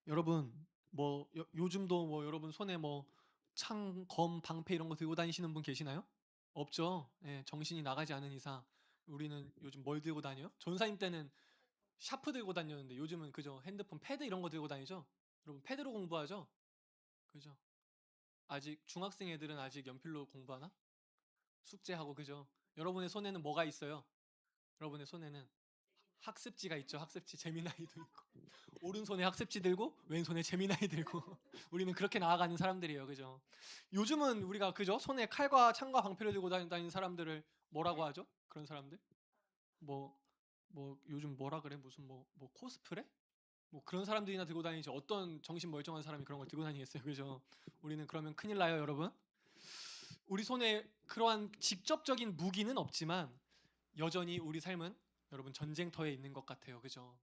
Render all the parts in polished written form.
여러분 뭐 요즘도 뭐 여러분 손에 뭐 창, 검, 방패 이런 거 들고 다니시는 분 계시나요? 없죠. 예, 정신이 나가지 않은 이상 우리는 요즘 뭘 들고 다녀요? 전사님 때는 샤프 들고 다녔는데 요즘은 그죠? 핸드폰, 패드 이런 거 들고 다니죠? 여러분 패드로 공부하죠? 그죠? 아직 중학생 애들은 아직 연필로 공부하나? 숙제하고 그죠? 여러분의 손에는 뭐가 있어요? 여러분의 손에는 학습지가 있죠. 학습지 재미나이도 있고 오른손에 학습지 들고 왼손에 재미나이 들고 우리는 그렇게 나아가는 사람들이에요. 그죠? 요즘은 우리가 그죠? 손에 칼과 창과 방패를 들고 다니는 사람들을 뭐라고 하죠? 그런 사람들? 뭐 요즘 뭐라 그래? 무슨 뭐 코스프레? 뭐 그런 사람들이나 들고 다니지 어떤 정신 멀쩡한 사람이 그런 걸 들고 다니겠어요. 그죠? 우리는 그러면 큰일 나요, 여러분. 우리 손에 그러한 직접적인 무기는 없지만 여전히 우리 삶은 여러분 전쟁터에 있는 것 같아요. 그죠?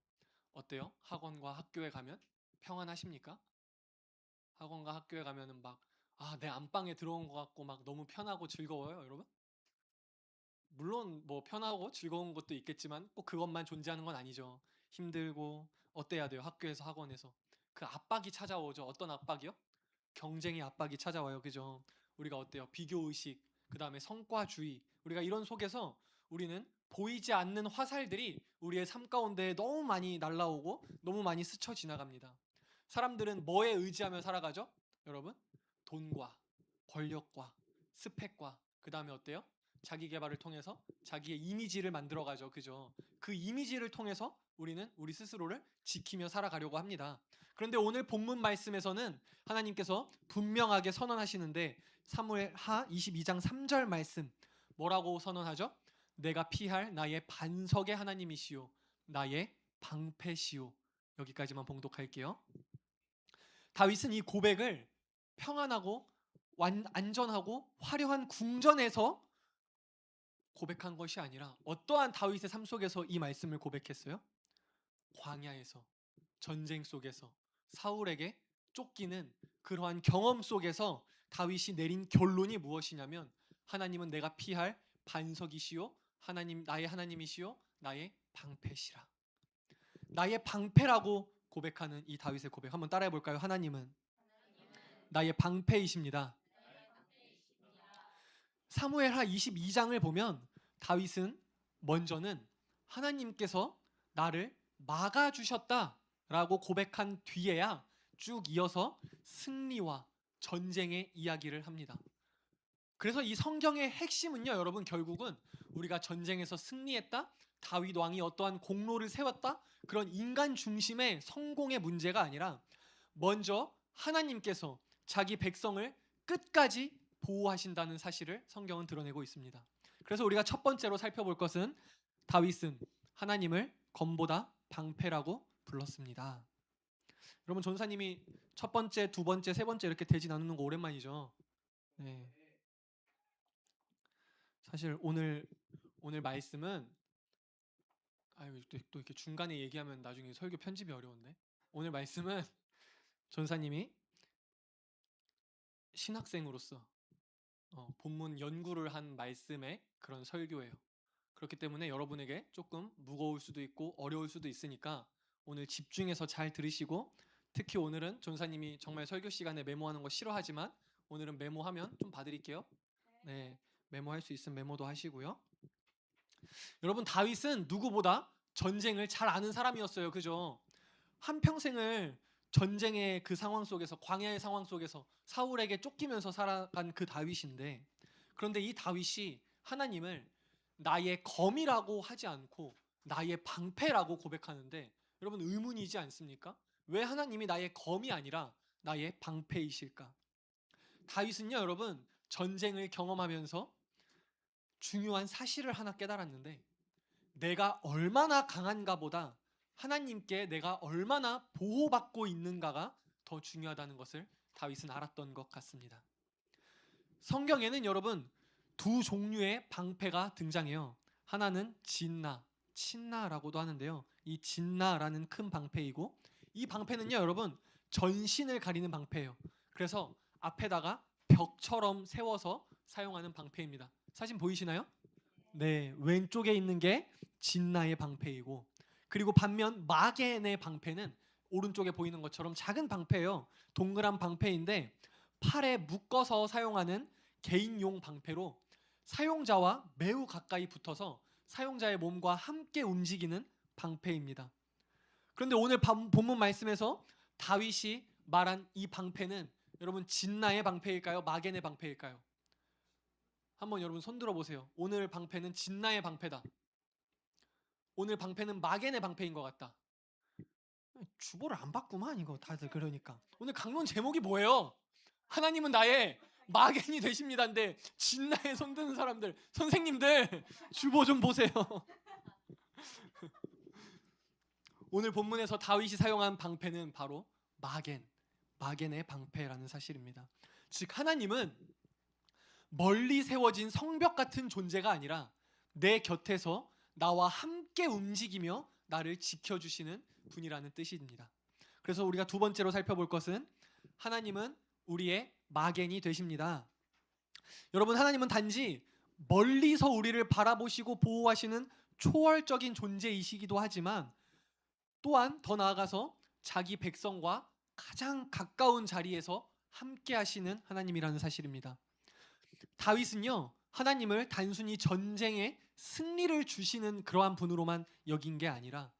어때요? 학원과 학교에 가면 평안하십니까? 학원과 학교에 가면은 막 내 안방에 들어온 것 같고 막 너무 편하고 즐거워요, 여러분? 물론 뭐 편하고 즐거운 것도 있겠지만 꼭 그것만 존재하는 건 아니죠. 힘들고 어때야 돼요? 학교에서 학원에서 그 압박이 찾아오죠. 어떤 압박이요? 경쟁의 압박이 찾아와요. 그죠? 우리가 어때요? 비교 의식, 그다음에 성과주의. 우리가 이런 속에서 우리는 보이지 않는 화살들이 우리의 삶 가운데 너무 많이 날라오고 너무 많이 스쳐 지나갑니다. 사람들은 뭐에 의지하며 살아가죠? 여러분? 돈과 권력과 스펙과 그다음에 어때요? 자기 개발을 통해서 자기의 이미지를 만들어 가죠. 그죠? 그 이미지를 통해서 우리는 우리 스스로를 지키며 살아가려고 합니다. 그런데 오늘 본문 말씀에서는 하나님께서 분명하게 선언하시는데 사무엘하 22장 3절 말씀 뭐라고 선언하죠? 내가 피할 나의 반석의 하나님이시요 나의 방패시요. 여기까지만 봉독할게요. 다윗은 이 고백을 평안하고 안전하고 화려한 궁전에서 고백한 것이 아니라 어떠한 다윗의 삶 속에서 이 말씀을 고백했어요? 광야에서, 전쟁 속에서, 사울에게 쫓기는 그러한 경험 속에서 다윗이 내린 결론이 무엇이냐면 하나님은 내가 피할 반석이시요 하나님 나의 하나님이시요 나의 방패시라. 나의 방패라고 고백하는 이 다윗의 고백 한번 따라해 볼까요? 하나님은 나의 방패이십니다. 사무엘하 22장을 보면 다윗은 먼저는 하나님께서 나를 막아주셨다라고 고백한 뒤에야 쭉 이어서 승리와 전쟁의 이야기를 합니다. 그래서 이 성경의 핵심은요, 여러분 결국은 우리가 전쟁에서 승리했다, 다윗 왕이 어떠한 공로를 세웠다, 그런 인간 중심의 성공의 문제가 아니라 먼저 하나님께서 자기 백성을 끝까지 보호하신다는 사실을 성경은 드러내고 있습니다. 그래서 우리가 첫 번째로 살펴볼 것은 다윗은 하나님을 검보다 방패라고 불렀습니다. 여러분 전사님이 첫 번째, 두 번째, 세 번째 이렇게 대지 나누는 거 오랜만이죠. 네. 사실 오늘 말씀은 또 이렇게 중간에 얘기하면 나중에 설교 편집이 어려운데 오늘 말씀은 전사님이 신학생으로서 본문 연구를 한 말씀의 그런 설교예요. 그렇기 때문에 여러분에게 조금 무거울 수도 있고 어려울 수도 있으니까 오늘 집중해서 잘 들으시고 특히 오늘은 전사님이 정말 설교 시간에 메모하는 거 싫어하지만 오늘은 메모하면 좀 봐드릴게요. 네, 메모할 수 있으면 메모도 하시고요. 여러분 다윗은 누구보다 전쟁을 잘 아는 사람이었어요. 그죠? 한평생을 전쟁의 그 상황 속에서 광야의 상황 속에서 사울에게 쫓기면서 살아간 그 다윗인데 그런데 이 다윗이 하나님을 나의 검이라고 하지 않고 나의 방패라고 고백하는데 여러분 의문이지 않습니까? 왜 하나님이 나의 검이 아니라 나의 방패이실까? 다윗은요 여러분 전쟁을 경험하면서 중요한 사실을 하나 깨달았는데 내가 얼마나 강한가 보다 하나님께 내가 얼마나 보호받고 있는가가 더 중요하다는 것을 다윗은 알았던 것 같습니다. 성경에는 여러분 두 종류의 방패가 등장해요. 하나는 진나, 친나라고도 하는데요. 이 진나라는 큰 방패이고 이 방패는요 여러분 전신을 가리는 방패예요. 그래서 앞에다가 벽처럼 세워서 사용하는 방패입니다. 사진 보이시나요? 네, 왼쪽에 있는 게 진나의 방패이고 그리고 반면 마겐의 방패는 오른쪽에 보이는 것처럼 작은 방패예요. 동그란 방패인데 팔에 묶어서 사용하는 개인용 방패로 사용자와 매우 가까이 붙어서 사용자의 몸과 함께 움직이는 방패입니다. 그런데 오늘 본문 말씀에서 다윗이 말한 이 방패는 여러분 진나의 방패일까요? 마겐의 방패일까요? 한번 여러분 손 들어 보세요. 오늘 방패는 진나의 방패다. 오늘 방패는 마겐의 방패인 것 같다. 주보를 안 바꾸만 이거 다들 그러니까. 오늘 강론 제목이 뭐예요? 하나님은 나의 마겐이 되십니다인데 진나에 손드는 사람들, 선생님들 주보 좀 보세요. 오늘 본문에서 다윗이 사용한 방패는 바로 마겐의 방패라는 사실입니다. 즉 하나님은 멀리 세워진 성벽 같은 존재가 아니라 내 곁에서 나와 함께 움직이며 나를 지켜주시는 분이라는 뜻입니다. 그래서 우리가 두 번째로 살펴볼 것은 하나님은 우리의 마겐이 되십니다. 여러분 하나님은 단지 멀리서 우리를 바라보시고 보호하시는 초월적인 존재이시기도 하지만 또한 더 나아가서 자기 백성과 가장 가까운 자리에서 함께 하시는 하나님이라는 사실입니다. 다윗은요 하나님을 단순히 전쟁에 승리를 주시는 그러한 분으로만 여긴 게 아니라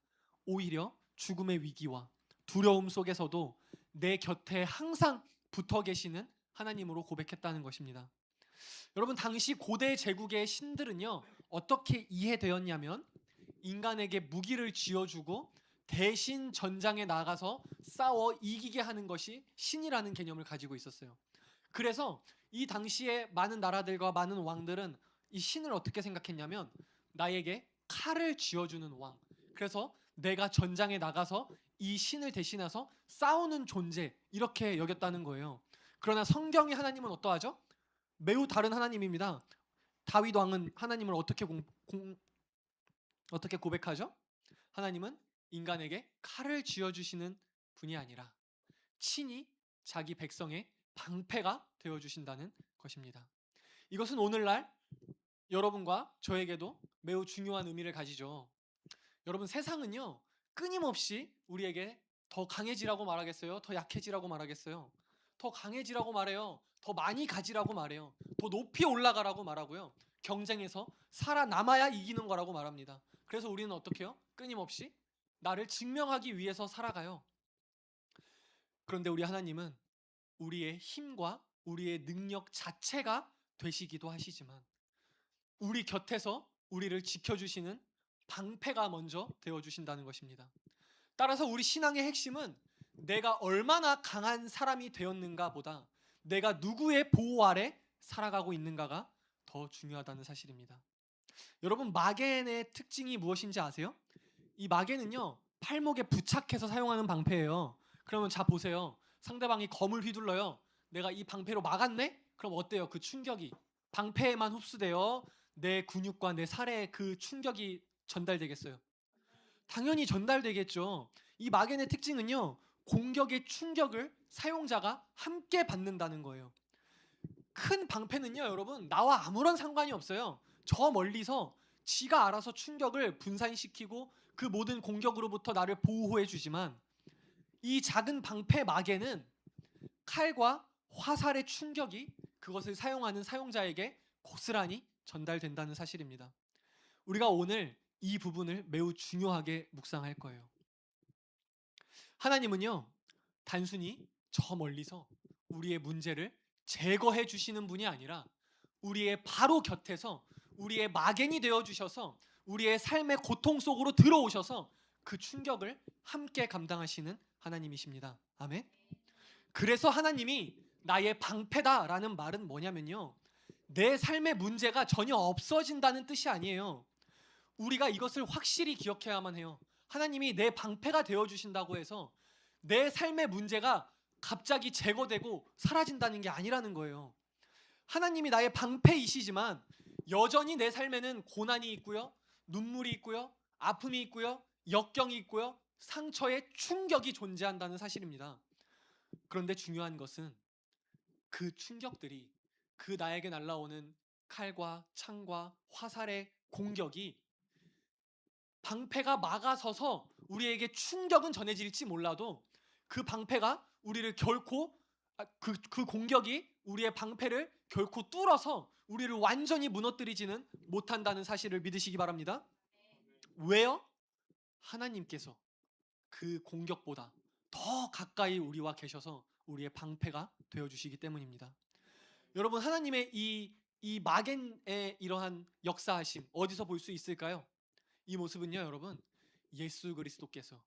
오히려 죽음의 위기와 두려움 속에서도 내 곁에 항상 붙어 계시는 하나님으로 고백했다는 것입니다. 여러분 당시 고대 제국의 신들은요 어떻게 이해되었냐면 인간에게 무기를 쥐어주고 대신 전장에 나가서 싸워 이기게 하는 것이 신이라는 개념을 가지고 있었어요. 그래서 이 당시에 많은 나라들과 많은 왕들은 이 신을 어떻게 생각했냐면 나에게 칼을 쥐어주는 왕, 그래서 내가 전장에 나가서 이 신을 대신해서 싸우는 존재 이렇게 여겼다는 거예요. 그러나 성경의 하나님은 어떠하죠? 매우 다른 하나님입니다. 다윗 왕은 하나님을 어떻게 고백하죠? 하나님은 인간에게 칼을 쥐어주시는 분이 아니라 친히 자기 백성의 방패가 되어주신다는 것입니다. 이것은 오늘날 여러분과 저에게도 매우 중요한 의미를 가지죠. 여러분 세상은요 끊임없이 우리에게 더 강해지라고 말하겠어요? 더 약해지라고 말하겠어요? 더 강해지라고 말해요. 더 많이 가지라고 말해요. 더 높이 올라가라고 말하고요. 경쟁에서 살아남아야 이기는 거라고 말합니다. 그래서 우리는 어떻게 해요? 끊임없이 나를 증명하기 위해서 살아가요. 그런데 우리 하나님은 우리의 힘과 우리의 능력 자체가 되시기도 하시지만 우리 곁에서 우리를 지켜주시는 방패가 먼저 되어주신다는 것입니다. 따라서 우리 신앙의 핵심은 내가 얼마나 강한 사람이 되었는가 보다 내가 누구의 보호 아래 살아가고 있는가가 더 중요하다는 사실입니다. 여러분 마겐의 특징이 무엇인지 아세요? 이 마겐은요 팔목에 부착해서 사용하는 방패예요. 그러면 자 보세요. 상대방이 검을 휘둘러요. 내가 이 방패로 막았네? 그럼 어때요? 그 충격이 방패에만 흡수되어 내 근육과 내 살에 그 충격이 전달되겠어요? 당연히 전달되겠죠. 이 마겐의 특징은요 공격의 충격을 사용자가 함께 받는다는 거예요. 큰 방패는요 여러분 나와 아무런 상관이 없어요. 저 멀리서 지가 알아서 충격을 분산시키고 그 모든 공격으로부터 나를 보호해 주지만 이 작은 방패 마개는 칼과 화살의 충격이 그것을 사용하는 사용자에게 고스란히 전달된다는 사실입니다. 우리가 오늘 이 부분을 매우 중요하게 묵상할 거예요. 하나님은요 단순히 저 멀리서 우리의 문제를 제거해 주시는 분이 아니라 우리의 바로 곁에서 우리의 마겐이 되어 주셔서 우리의 삶의 고통 속으로 들어오셔서 그 충격을 함께 감당하시는 하나님이십니다. 아멘. 그래서 하나님이 나의 방패다라는 말은 뭐냐면요 내 삶의 문제가 전혀 없어진다는 뜻이 아니에요. 우리가 이것을 확실히 기억해야만 해요. 하나님이 내 방패가 되어 주신다고 해서 내 삶의 문제가 갑자기 제거되고 사라진다는 게 아니라는 거예요. 하나님이 나의 방패이시지만 여전히 내 삶에는 고난이 있고요, 눈물이 있고요, 아픔이 있고요, 역경이 있고요, 상처의 충격이 존재한다는 사실입니다. 그런데 중요한 것은 그 충격들이 그 나에게 날라오는 칼과 창과 화살의 공격이 방패가 막아서서 우리에게 충격은 전해질지 몰라도 그 방패가 우리를 결코 그 공격이 우리의 방패를 결코 뚫어서 우리를 완전히 무너뜨리지는 못한다는 사실을 믿으시기 바랍니다. 왜요? 하나님께서 그 공격보다 더 가까이 우리와 계셔서 우리의 방패가 되어주시기 때문입니다. 여러분, 하나님의 이 마겐의 이러한 역사하심 어디서 볼 수 있을까요? 이 모습은요, 여러분, 예수 그리스도께서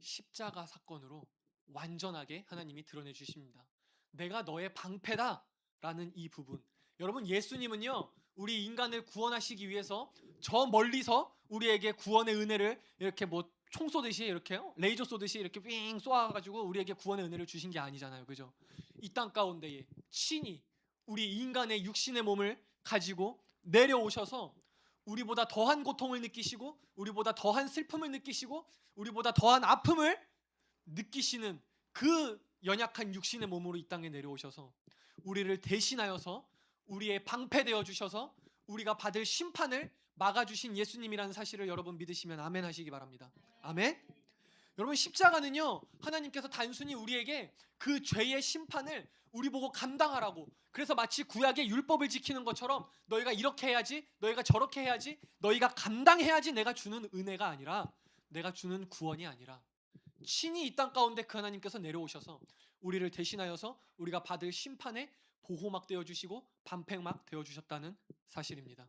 십자가 사건으로 완전하게 하나님이 드러내 주십니다. 내가 너의 방패다 라는 이 부분. 여러분, 예수님은요, 우리 인간을 구원하시기 위해서 저 멀리서 우리에게 구원의 은혜를 이렇게 뭐 총 쏘듯이 이렇게 레이저 쏘듯이 이렇게 윙 쏘아가지고 우리에게 구원의 은혜를 주신 게 아니잖아요. 그죠? 이 땅 가운데에 친히 우리 인간의 육신의 몸을 가지고 내려오셔서 우리보다 더한 고통을 느끼시고 우리보다 더한 슬픔을 느끼시고 우리보다 더한 아픔을 느끼시는 그 연약한 육신의 몸으로 이 땅에 내려오셔서 우리를 대신하여서 우리의 방패 되어 주셔서 우리가 받을 심판을 막아주신 예수님이라는 사실을 여러분 믿으시면 아멘 하시기 바랍니다. 아멘. 여러분, 십자가는요, 하나님께서 단순히 우리에게 그 죄의 심판을 우리 보고 감당하라고, 그래서 마치 구약의 율법을 지키는 것처럼 너희가 이렇게 해야지, 너희가 저렇게 해야지, 너희가 감당해야지 내가 주는 은혜가 아니라, 내가 주는 구원이 아니라 친히 이 땅 가운데 그 하나님께서 내려오셔서 우리를 대신하여서 우리가 받을 심판의 보호막 되어주시고 방패막 되어주셨다는 사실입니다.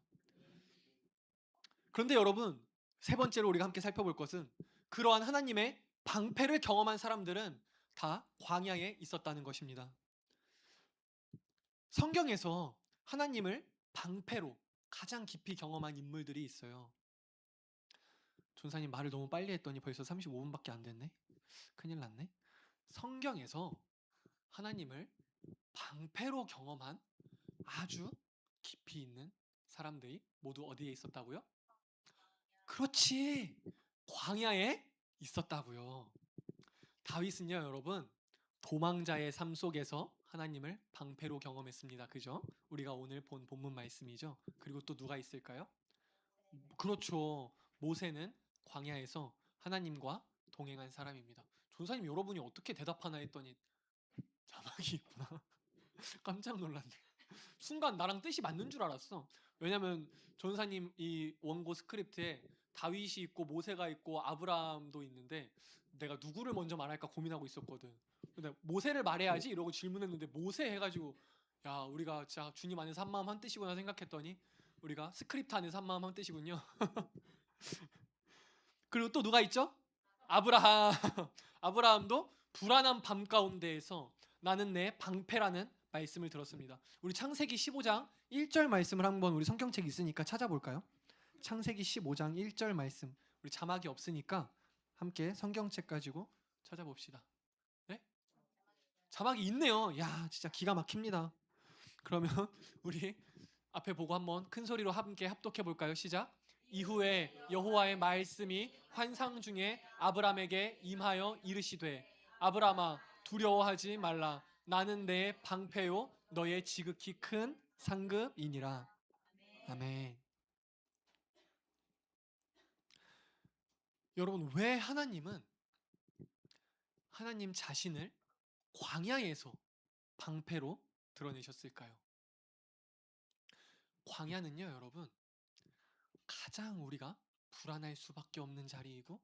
그런데 여러분, 세 번째로 우리가 함께 살펴볼 것은 그러한 하나님의 방패를 경험한 사람들은 다 광야에 있었다는 것입니다. 성경에서 하나님을 방패로 가장 깊이 경험한 인물들이 있어요. 전사님 말을 너무 빨리 했더니 벌써 35분밖에 안 됐네. 큰일 났네. 성경에서 하나님을 방패로 경험한 아주 깊이 있는 사람들이 모두 어디에 있었다고요? 그렇지, 광야에 있었다고요. 다윗은요, 여러분, 도망자의 삶 속에서 하나님을 방패로 경험했습니다. 그죠? 우리가 오늘 본 본문 말씀이죠. 그리고 또 누가 있을까요? 그렇죠. 모세는 광야에서 하나님과 동행한 사람입니다. 전사님, 여러분이 어떻게 대답하나 했더니 자막이 있구나. 깜짝 놀랐네. 순간 나랑 뜻이 맞는 줄 알았어. 왜냐면 전사님 이 원고 스크립트에 다윗이 있고 모세가 있고 아브라함도 있는데 내가 누구를 먼저 말할까 고민하고 있었거든. 근데 모세를 말해야지 이러고 질문했는데 모세 해가지고 야, 우리가 진짜 주님 안에서 한마음 한뜻이구나 생각했더니 우리가 스크립트 안에서 한마음 한뜻이군요. 그리고 또 누가 있죠? 아브라함. 아브라함도 불안한 밤 가운데에서 나는 내 방패라는 말씀을 들었습니다. 우리 창세기 15장 1절 말씀을 한번 우리 성경책 있으니까 찾아볼까요? 창세기 15장 1절 말씀. 우리 자막이 없으니까 함께 성경책 가지고 찾아봅시다. 네? 자막이 있네요. 야, 진짜 기가 막힙니다. 그러면 우리 앞에 보고 한번 큰 소리로 함께 합독해 볼까요? 시작. 이후에 여호와의 말씀이 환상 중에 아브람에게 임하여 이르시되 아브람아 두려워하지 말라 나는 내 방패요 너의 지극히 큰 상급이니라. 아멘. 여러분, 왜 하나님은 하나님 자신을 광야에서 방패로 드러내셨을까요? 광야는요, 여러분, 가장 우리가 불안할 수밖에 없는 자리이고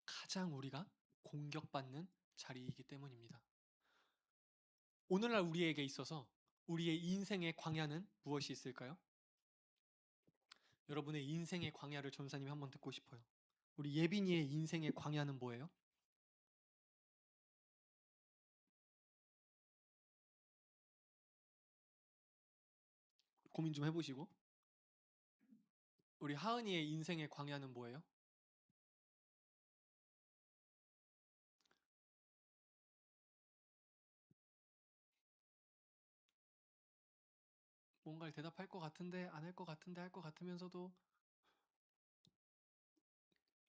가장 우리가 공격받는 자리이기 때문입니다. 오늘날 우리에게 있어서 우리의 인생의 광야는 무엇이 있을까요? 여러분의 인생의 광야를 전사님이 한번 듣고 싶어요. 우리 예빈이의 인생의 광야는 뭐예요? 고민 좀 해보시고. 우리 하은이의 인생의 광야는 뭐예요? 뭔가를 대답할 것 같은데 안 할 것 같은데 할 것 같으면서도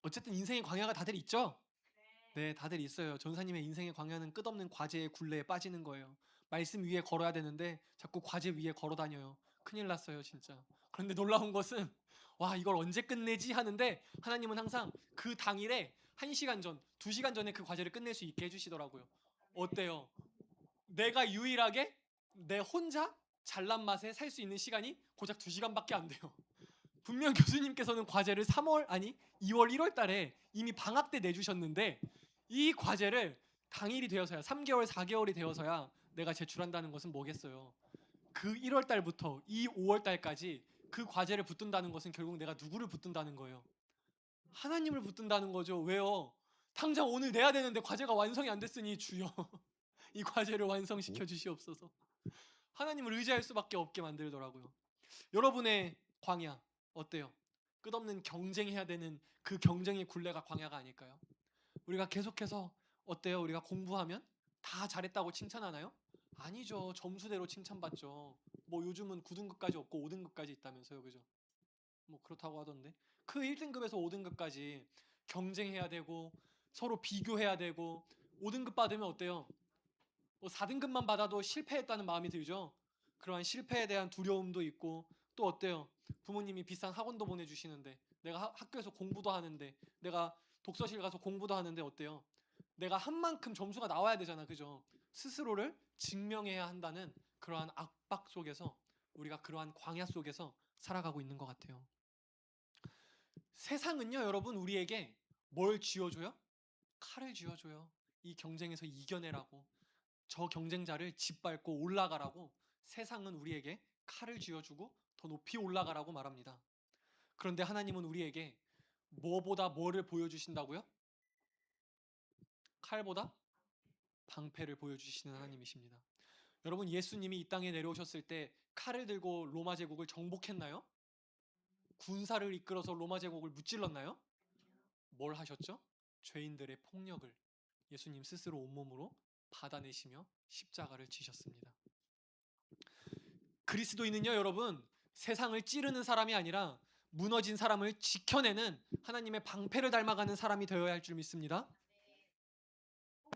어쨌든 인생의 광야가 다들 있죠? 네, 다들 있어요. 전사님의 인생의 광야는 끝없는 과제의 굴레에 빠지는 거예요. 말씀 위에 걸어야 되는데 자꾸 과제 위에 걸어 다녀요. 큰일 났어요, 진짜. 그런데 놀라운 것은 와, 이걸 언제 끝내지 하는데 하나님은 항상 그 당일에 1시간 전, 2시간 전에 그 과제를 끝낼 수 있게 해주시더라고요. 어때요? 내가 유일하게 내 혼자 잘난 맛에 살 수 있는 시간이 고작 2시간밖에 안 돼요. 분명 교수님께서는 과제를 2월 1월 달에 이미 방학 때 내주셨는데 이 과제를 당일이 되어서야 3개월 4개월이 되어서야 내가 제출한다는 것은 뭐겠어요. 그 1월 달부터 이 5월 달까지 그 과제를 붙든다는 것은 결국 내가 누구를 붙든다는 거예요. 하나님을 붙든다는 거죠. 왜요? 당장 오늘 내야 되는데 과제가 완성이 안 됐으니 주여 이 과제를 완성시켜 주시옵소서. 하나님을 의지할 수밖에 없게 만들더라고요. 여러분의 광야 어때요? 끝없는 경쟁해야 되는 그 경쟁의 굴레가 광야가 아닐까요? 우리가 계속해서 어때요? 우리가 공부하면 다 잘했다고 칭찬하나요? 아니죠. 점수대로 칭찬받죠. 뭐 요즘은 9등급까지 없고 5등급까지 있다면서요. 그죠? 뭐 그렇다고 하던데. 그 1등급에서 5등급까지 경쟁해야 되고 서로 비교해야 되고 5등급 받으면 어때요? 뭐 4등급만 받아도 실패했다는 마음이 들죠. 그러한 실패에 대한 두려움도 있고 또 어때요? 부모님이 비싼 학원도 보내주시는데 내가 학교에서 공부도 하는데 내가 독서실 가서 공부도 하는데 어때요? 내가 한 만큼 점수가 나와야 되잖아. 그죠? 스스로를 증명해야 한다는 그러한 압박 속에서 우리가 그러한 광야 속에서 살아가고 있는 것 같아요. 세상은요, 여러분, 우리에게 뭘 쥐어줘요? 칼을 쥐어줘요. 이 경쟁에서 이겨내라고. 저 경쟁자를 짓밟고 올라가라고 세상은 우리에게 칼을 쥐어주고 더 높이 올라가라고 말합니다. 그런데 하나님은 우리에게 뭐보다 뭐를 보여주신다고요? 칼보다 방패를 보여주시는 하나님이십니다. 여러분, 예수님이 이 땅에 내려오셨을 때 칼을 들고 로마 제국을 정복했나요? 군사를 이끌어서 로마 제국을 무찔렀나요? 뭘 하셨죠? 죄인들의 폭력을 예수님 스스로 온몸으로 받아내시며 십자가를 지셨습니다. 그리스도인은요, 여러분, 세상을 찌르는 사람이 아니라 무너진 사람을 지켜내는 하나님의 방패를 닮아가는 사람이 되어야 할 줄 믿습니다.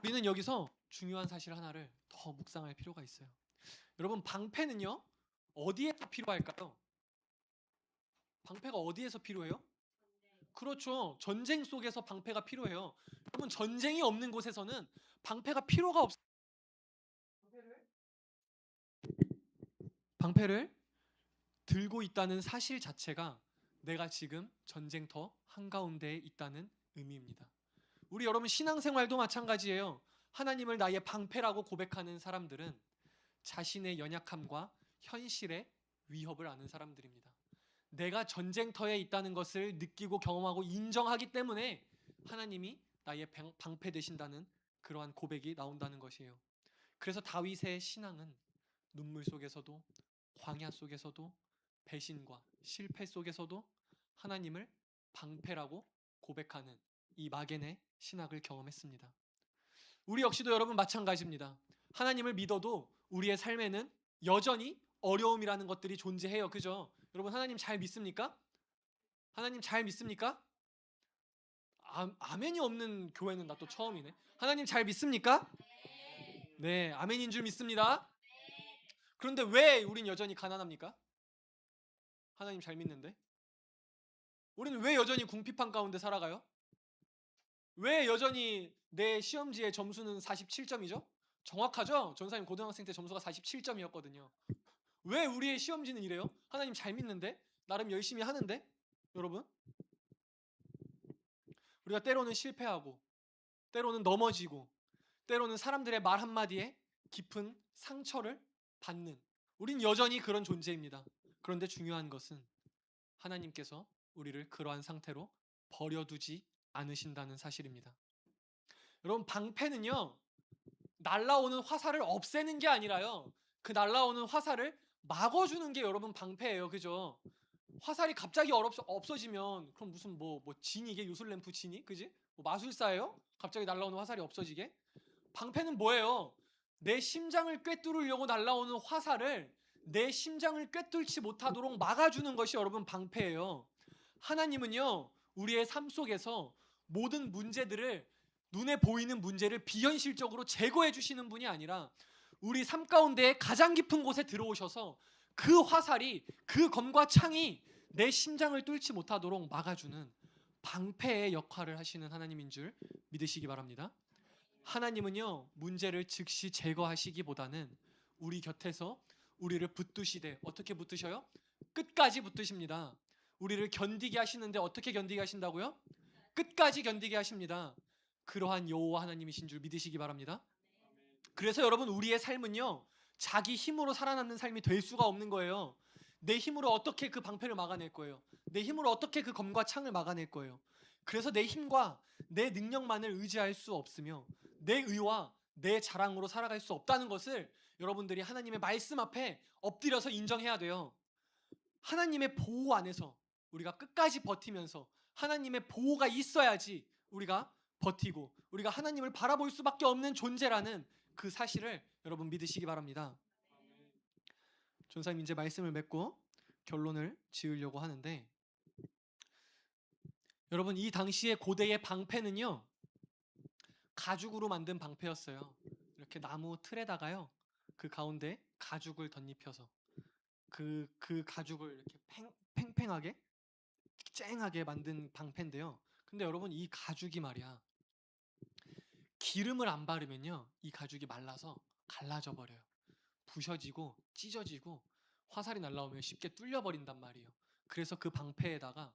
우리는 여기서 중요한 사실 하나를 더 묵상할 필요가 있어요. 여러분, 방패는요, 어디에서 필요할까요? 방패가 어디에서 필요해요? 그렇죠. 전쟁 속에서 방패가 필요해요. 여러분, 전쟁이 없는 곳에서는 방패가 필요가 없어요. 방패를 들고 있다는 사실 자체가 내가 지금 전쟁터 한가운데에 있다는 의미입니다. 우리 여러분 신앙생활도 마찬가지예요. 하나님을 나의 방패라고 고백하는 사람들은 자신의 연약함과 현실의 위협을 아는 사람들입니다. 내가 전쟁터에 있다는 것을 느끼고 경험하고 인정하기 때문에 하나님이 나의 방패 되신다는 그러한 고백이 나온다는 것이에요. 그래서 다윗의 신앙은 눈물 속에서도 광야 속에서도 배신과 실패 속에서도 하나님을 방패라고 고백하는 이 막연의 신학을 경험했습니다. 우리 역시도 여러분 마찬가지입니다. 하나님을 믿어도 우리의 삶에는 여전히 어려움이라는 것들이 존재해요. 그죠? 여러분 하나님 잘 믿습니까? 하나님 잘 믿습니까? 아멘이 없는 교회는 나 또 처음이네. 하나님 잘 믿습니까? 네, 아멘인 줄 믿습니다. 그런데 왜 우린 여전히 가난합니까? 하나님 잘 믿는데? 우리는 왜 여전히 궁핍한 가운데 살아가요? 왜 여전히 내 시험지의 점수는 47점이죠? 정확하죠? 전사님 고등학생 때 점수가 47점이었거든요. 왜 우리의 시험지는 이래요? 하나님 잘 믿는데? 나름 열심히 하는데? 여러분? 우리가 때로는 실패하고 때로는 넘어지고 때로는 사람들의 말 한마디에 깊은 상처를 받는 우린 여전히 그런 존재입니다. 그런데 중요한 것은 하나님께서 우리를 그러한 상태로 버려두지 않으신다는 사실입니다. 여러분 방패는요 날라오는 화살을 없애는 게 아니라요 그 날라오는 화살을 막아주는 게 여러분 방패예요. 그죠? 화살이 갑자기 없어지면 그럼 무슨 뭐 진이 이게 요술램프 진이 그지? 뭐 마술사예요? 갑자기 날라오는 화살이 없어지게? 방패는 뭐예요? 내 심장을 꿰뚫으려고 날라오는 화살을 내 심장을 꿰뚫지 못하도록 막아주는 것이 여러분 방패예요. 하나님은요 우리의 삶 속에서 모든 문제들을 눈에 보이는 문제를 비현실적으로 제거해 주시는 분이 아니라 우리 삶 가운데 가장 깊은 곳에 들어오셔서 그 화살이 그 검과 창이 내 심장을 뚫지 못하도록 막아주는 방패의 역할을 하시는 하나님인 줄 믿으시기 바랍니다. 하나님은요, 문제를 즉시 제거하시기보다는 우리 곁에서 우리를 붙드시되, 어떻게 붙드셔요? 끝까지 붙드십니다. 우리를 견디게 하시는데 어떻게 견디게 하신다고요? 끝까지 견디게 하십니다. 그러한 여호와 하나님이신 줄 믿으시기 바랍니다. 그래서 여러분, 우리의 삶은요, 자기 힘으로 살아남는 삶이 될 수가 없는 거예요. 내 힘으로 어떻게 그 방패를 막아낼 거예요? 내 힘으로 어떻게 그 검과 창을 막아낼 거예요? 그래서 내 힘과 내 능력만을 의지할 수 없으며 내 의와 내 자랑으로 살아갈 수 없다는 것을 여러분들이 하나님의 말씀 앞에 엎드려서 인정해야 돼요. 하나님의 보호 안에서 우리가 끝까지 버티면서 하나님의 보호가 있어야지 우리가 버티고 우리가 하나님을 바라볼 수밖에 없는 존재라는 그 사실을 여러분 믿으시기 바랍니다. 전사님, 이제 말씀을 맺고 결론을 지으려고 하는데, 여러분, 이 당시의 고대의 방패는요, 가죽으로 만든 방패였어요. 이렇게 나무 틀에다가요, 그 가운데 가죽을 덧입혀서 그 가죽을 이렇게 팽팽하게 쨍하게 만든 방패인데요. 근데 여러분, 이 가죽이 말이야, 기름을 안 바르면요, 이 가죽이 말라서 갈라져 버려요. 부셔지고 찢어지고 화살이 날라오면 쉽게 뚫려버린단 말이에요. 그래서 그 방패에다가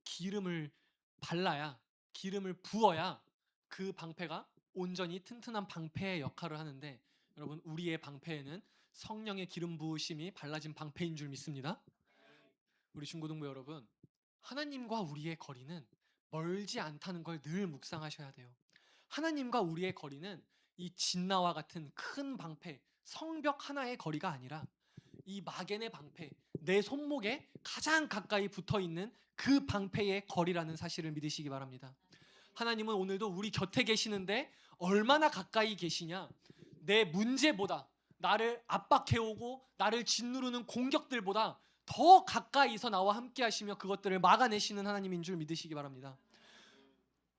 기름을 발라야, 기름을 부어야 그 방패가 온전히 튼튼한 방패의 역할을 하는데, 여러분, 우리의 방패에는 성령의 기름 부으심이 발라진 방패인 줄 믿습니다. 우리 중고등부 여러분, 하나님과 우리의 거리는 멀지 않다는 걸 늘 묵상하셔야 돼요. 하나님과 우리의 거리는 이 진나와 같은 큰 방패, 성벽 하나의 거리가 아니라 이 마겐의 방패, 내 손목에 가장 가까이 붙어 있는 그 방패의 거리라는 사실을 믿으시기 바랍니다. 하나님은 오늘도 우리 곁에 계시는데 얼마나 가까이 계시냐? 내 문제보다, 나를 압박해오고 나를 짓누르는 공격들보다 더 가까이서 나와 함께 하시며 그것들을 막아내시는 하나님인 줄 믿으시기 바랍니다.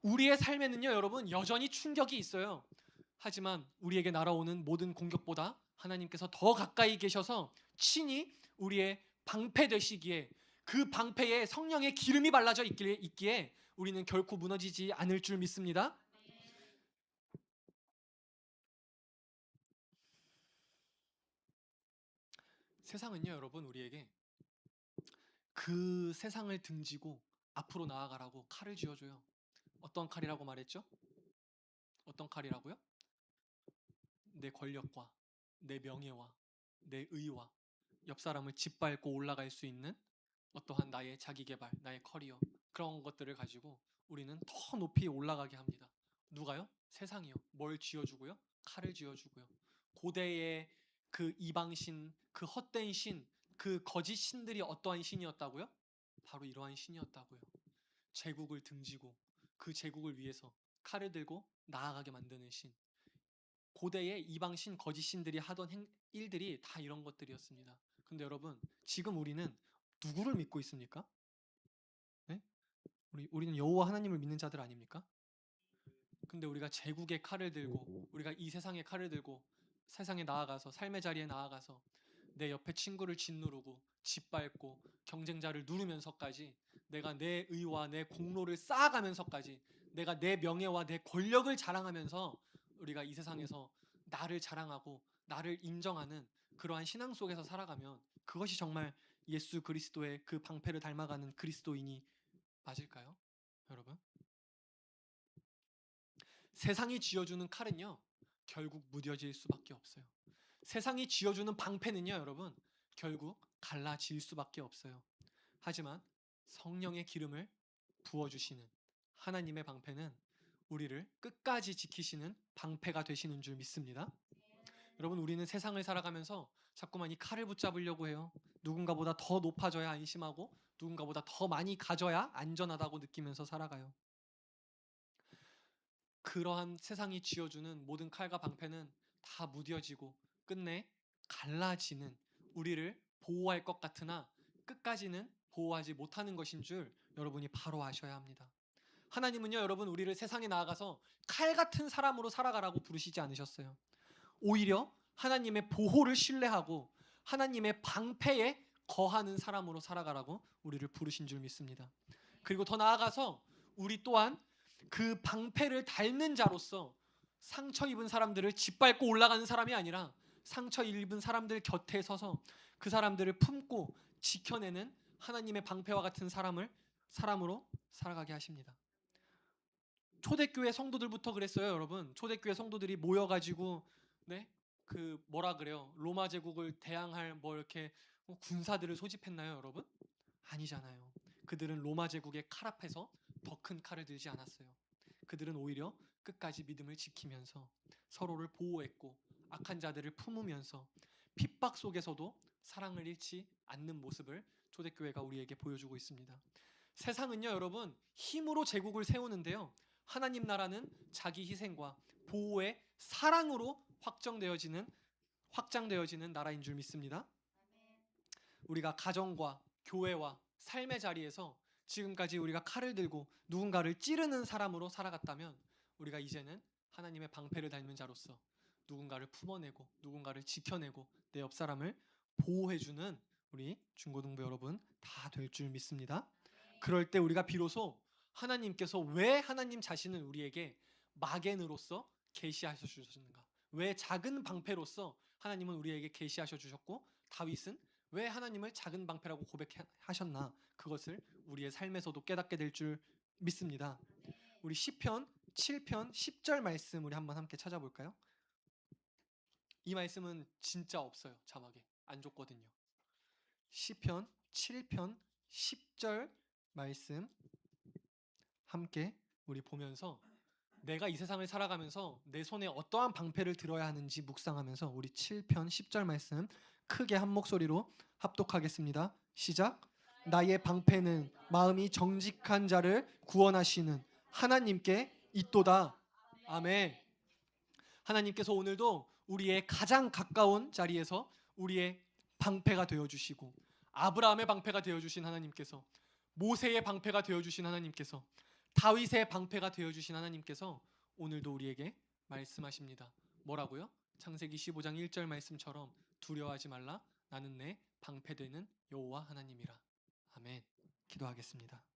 우리의 삶에는요, 여러분, 여전히 충격이 있어요. 하지만 우리에게 날아오는 모든 공격보다 하나님께서 더 가까이 계셔서 친히 우리의 방패 되시기에, 그 방패에 성령의 기름이 발라져 있기에 우리는 결코 무너지지 않을 줄 믿습니다. 세상은요, 여러분, 우리에게 그 세상을 등지고 앞으로 나아가라고 칼을 쥐어줘요. 어떤 칼이라고 말했죠? 어떤 칼이라고요? 내 권력과 내 명예와 내 의와 옆 사람을 짓밟고 올라갈 수 있는 어떠한 나의 자기개발, 나의 커리어, 그런 것들을 가지고 우리는 더 높이 올라가게 합니다. 누가요? 세상이요. 뭘 쥐어주고요? 칼을 쥐어주고요. 고대의 그 이방신, 그 헛된 신, 그 거짓 신들이 어떠한 신이었다고요? 바로 이러한 신이었다고요. 제국을 등지고 그 제국을 위해서 칼을 들고 나아가게 만드는 신. 고대의 이방신, 거짓신들이 하던 일들이 다 이런 것들이었습니다. 근데 여러분, 지금 우리는 누구를 믿고 있습니까? 네? 우리는 여호와 하나님을 믿는 자들 아닙니까? 근데 우리가 제국의 칼을 들고, 우리가 이 세상의 칼을 들고 세상에 나아가서, 삶의 자리에 나아가서 내 옆에 친구를 짓누르고 짓밟고 경쟁자를 누르면서까지, 내가 내 의와 내 공로를 쌓아가면서까지, 내가 내 명예와 내 권력을 자랑하면서 우리가 이 세상에서 나를 자랑하고 나를 인정하는 그러한 신앙 속에서 살아가면, 그것이 정말 예수 그리스도의 그 방패를 닮아가는 그리스도인이 맞을까요? 여러분, 세상이 쥐어주는 칼은요, 결국 무뎌질 수밖에 없어요. 세상이 쥐어주는 방패는요, 여러분, 결국 갈라질 수밖에 없어요. 하지만 성령의 기름을 부어주시는 하나님의 방패는 우리를 끝까지 지키시는 방패가 되시는 줄 믿습니다. 여러분, 우리는 세상을 살아가면서 자꾸만 이 칼을 붙잡으려고 해요. 누군가보다 더 높아져야 안심하고 누군가보다 더 많이 가져야 안전하다고 느끼면서 살아가요. 그러한 세상이 쥐어주는 모든 칼과 방패는 다 무뎌지고 끝내 갈라지는, 우리를 보호할 것 같으나 끝까지는 보호하지 못하는 것인 줄 여러분이 바로 아셔야 합니다. 하나님은요, 여러분, 우리를 세상에 나아가서 칼 같은 사람으로 살아가라고 부르시지 않으셨어요. 오히려 하나님의 보호를 신뢰하고 하나님의 방패에 거하는 사람으로 살아가라고 우리를 부르신 줄 믿습니다. 그리고 더 나아가서 우리 또한 그 방패를 닳는 자로서 상처 입은 사람들을 짓밟고 올라가는 사람이 아니라 상처 입은 사람들 곁에 서서 그 사람들을 품고 지켜내는 하나님의 방패와 같은 사람으로 살아가게 하십니다. 초대교회 성도들부터 그랬어요, 여러분. 초대교회 성도들이 모여가지고 그 뭐라 그래요? 로마 제국을 대항할 뭐 이렇게 군사들을 소집했나요, 여러분? 아니잖아요. 그들은 로마 제국의 칼 앞에서 더 큰 칼을 들지 않았어요. 그들은 오히려 끝까지 믿음을 지키면서 서로를 보호했고 악한 자들을 품으면서 핍박 속에서도 사랑을 잃지 않는 모습을 초대교회가 우리에게 보여주고 있습니다. 세상은요, 여러분, 힘으로 제국을 세우는데요. 하나님 나라는 자기 희생과 보호의 사랑으로 확장되어지는 나라인 줄 믿습니다. 우리가 가정과 교회와 삶의 자리에서 지금까지 우리가 칼을 들고 누군가를 찌르는 사람으로 살아갔다면 우리가 이제는 하나님의 방패를 닮은 자로서 누군가를 품어내고 누군가를 지켜내고 내 옆 사람을 보호해주는 우리 중고등부 여러분 다 될 줄 믿습니다. 그럴 때 우리가 비로소 하나님께서 왜 하나님 자신을 우리에게 마겐으로서 계시하셔 주셨는가, 왜 작은 방패로서 하나님은 우리에게 계시하셔 주셨고 다윗은 왜 하나님을 작은 방패라고 고백하셨나, 그것을 우리의 삶에서도 깨닫게 될 줄 믿습니다. 우리 시편 7편 10절 말씀 우리 한번 함께 찾아볼까요? 이 말씀은 진짜 없어요. 자막에 안 줬거든요. 시편 7편 10절 말씀 함께 우리 보면서 내가 이 세상을 살아가면서 내 손에 어떠한 방패를 들어야 하는지 묵상하면서 우리 7편 10절 말씀 크게 한 목소리로 합독하겠습니다. 시작. 나의 방패는 마음이 정직한 자를 구원하시는 하나님께 있도다. 아멘. 하나님께서 오늘도 우리의 가장 가까운 자리에서 우리의 방패가 되어주시고, 아브라함의 방패가 되어주신 하나님께서, 모세의 방패가 되어주신 하나님께서, 다윗의 방패가 되어주신 하나님께서 오늘도 우리에게 말씀하십니다. 뭐라고요? 창세기 15장 1절 말씀처럼 두려워하지 말라. 나는 내 방패되는 여호와 하나님이라. 아멘. 기도하겠습니다.